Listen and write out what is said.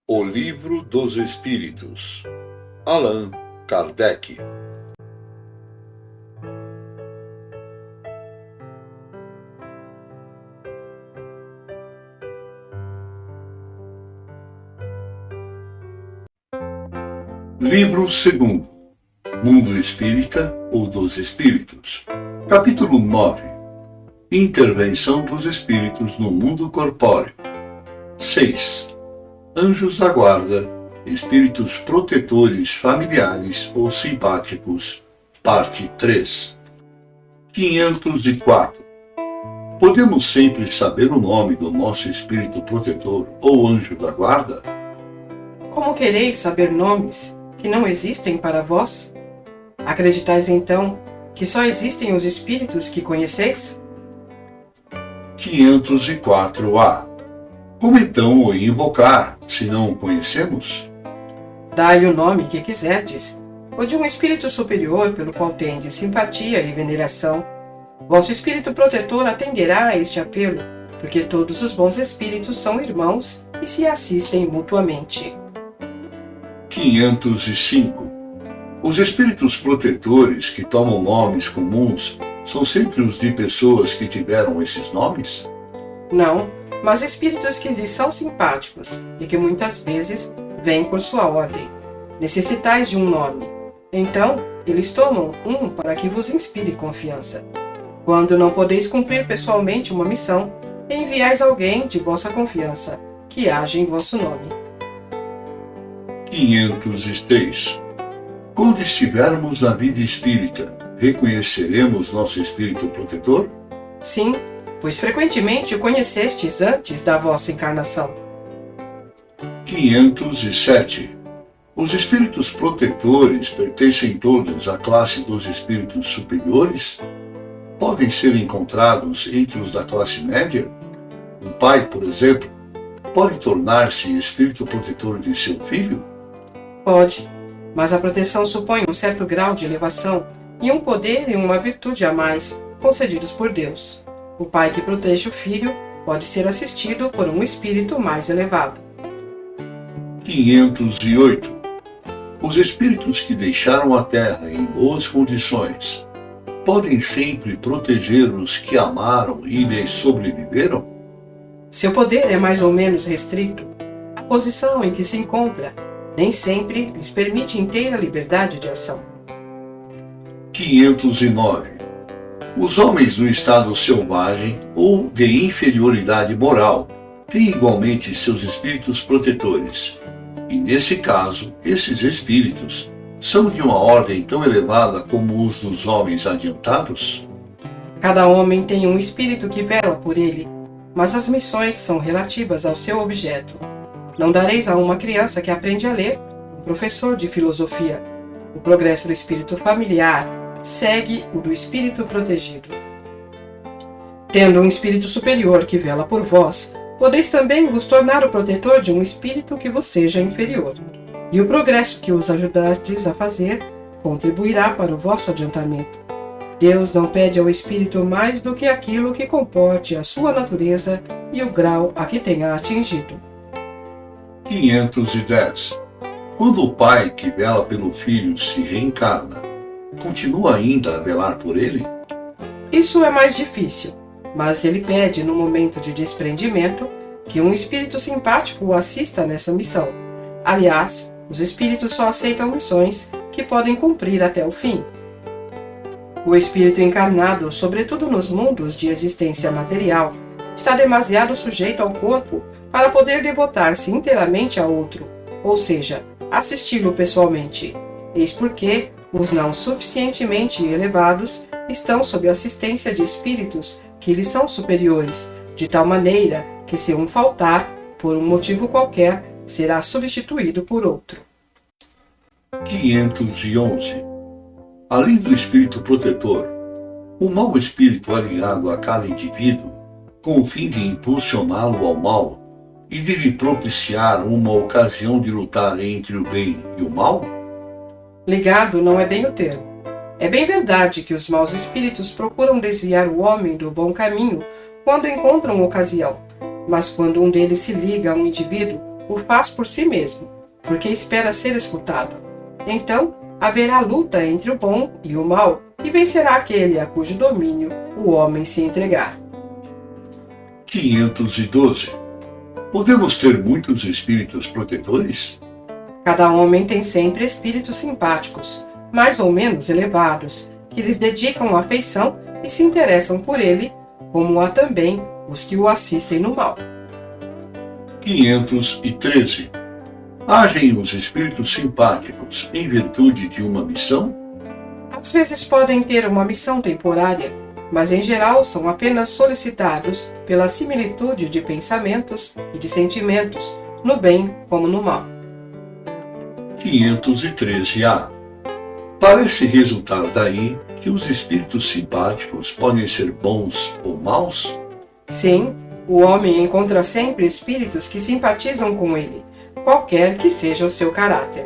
O Livro dos Espíritos, Allan Kardec. Livro 2, Mundo Espírita ou dos Espíritos. Capítulo 9. Intervenção dos Espíritos no Mundo Corpóreo. 6. Anjos da Guarda, Espíritos Protetores Familiares ou Simpáticos, Parte 3. 504. Podemos sempre saber o nome do nosso Espírito Protetor ou Anjo da Guarda? Como quereis saber nomes que não existem para vós? Acreditais então que só existem os Espíritos que conheceis? 504-A. Como então o invocar, se não o conhecemos? Dai-lhe o nome que quiserdes, ou de um espírito superior pelo qual tendes simpatia e veneração. Vosso espírito protetor atenderá a este apelo, porque todos os bons espíritos são irmãos e se assistem mutuamente. 505. Os espíritos protetores que tomam nomes comuns são sempre os de pessoas que tiveram esses nomes? Não, mas espíritos que lhes são simpáticos e que muitas vezes vêm por sua ordem. Necessitais de um nome. Então, eles tomam um para que vos inspire confiança. Quando não podeis cumprir pessoalmente uma missão, enviais alguém de vossa confiança, que age em vosso nome. 506. Quando estivermos na vida espírita, reconheceremos nosso espírito protetor? Sim, pois frequentemente o conhecestes antes da vossa encarnação. 507. Os espíritos protetores pertencem todos à classe dos espíritos superiores? Podem ser encontrados entre os da classe média? Um pai, por exemplo, pode tornar-se espírito protetor de seu filho? Pode, mas a proteção supõe um certo grau de elevação e um poder e uma virtude a mais concedidos por Deus. O pai que protege o filho pode ser assistido por um espírito mais elevado. 508. Os espíritos que deixaram a Terra em boas condições podem sempre proteger os que amaram e lhes sobreviveram? Seu poder é mais ou menos restrito. A posição em que se encontra nem sempre lhes permite inteira liberdade de ação. 509. Os homens no estado selvagem ou de inferioridade moral têm igualmente seus espíritos protetores. E nesse caso, esses espíritos são de uma ordem tão elevada como os dos homens adiantados? Cada homem tem um espírito que vela por ele, mas as missões são relativas ao seu objeto. Não dareis a uma criança que aprende a ler um professor de filosofia. O progresso do espírito familiar segue o do espírito protegido. Tendo um espírito superior que vela por vós, podeis também vos tornar o protetor de um espírito que vos seja inferior. E o progresso que os ajudardes a fazer contribuirá para o vosso adiantamento. Deus não pede ao espírito mais do que aquilo que comporte a sua natureza e o grau a que tenha atingido. 510. Quando o pai que vela pelo filho se reencarna, continua ainda a velar por ele? Isso é mais difícil, mas ele pede, no momento de desprendimento, que um espírito simpático o assista nessa missão. Aliás, os espíritos só aceitam missões que podem cumprir até o fim. O espírito encarnado, sobretudo nos mundos de existência material, está demasiado sujeito ao corpo para poder devotar-se inteiramente a outro, ou seja, assisti-lo pessoalmente. Eis porque os não suficientemente elevados estão sob a assistência de espíritos que lhes são superiores, de tal maneira que, se um faltar, por um motivo qualquer, será substituído por outro. 511. Além do espírito protetor, o mau espírito alinhado a cada indivíduo, com o fim de impulsioná-lo ao mal e de lhe propiciar uma ocasião de lutar entre o bem e o mal? Ligado não é bem o termo. É bem verdade que os maus espíritos procuram desviar o homem do bom caminho quando encontram ocasião, mas quando um deles se liga a um indivíduo, o faz por si mesmo, porque espera ser escutado. Então, haverá luta entre o bom e o mal, e vencerá aquele a cujo domínio o homem se entregar. 512. Podemos ter muitos espíritos protetores? Cada homem tem sempre espíritos simpáticos, mais ou menos elevados, que lhes dedicam afeição e se interessam por ele, como há também os que o assistem no mal. 513. Agem os espíritos simpáticos em virtude de uma missão? Às vezes podem ter uma missão temporária, mas em geral são apenas solicitados pela similitude de pensamentos e de sentimentos, no bem como no mal. 513A. Parece resultar daí que os espíritos simpáticos podem ser bons ou maus? Sim, o homem encontra sempre espíritos que simpatizam com ele, qualquer que seja o seu caráter.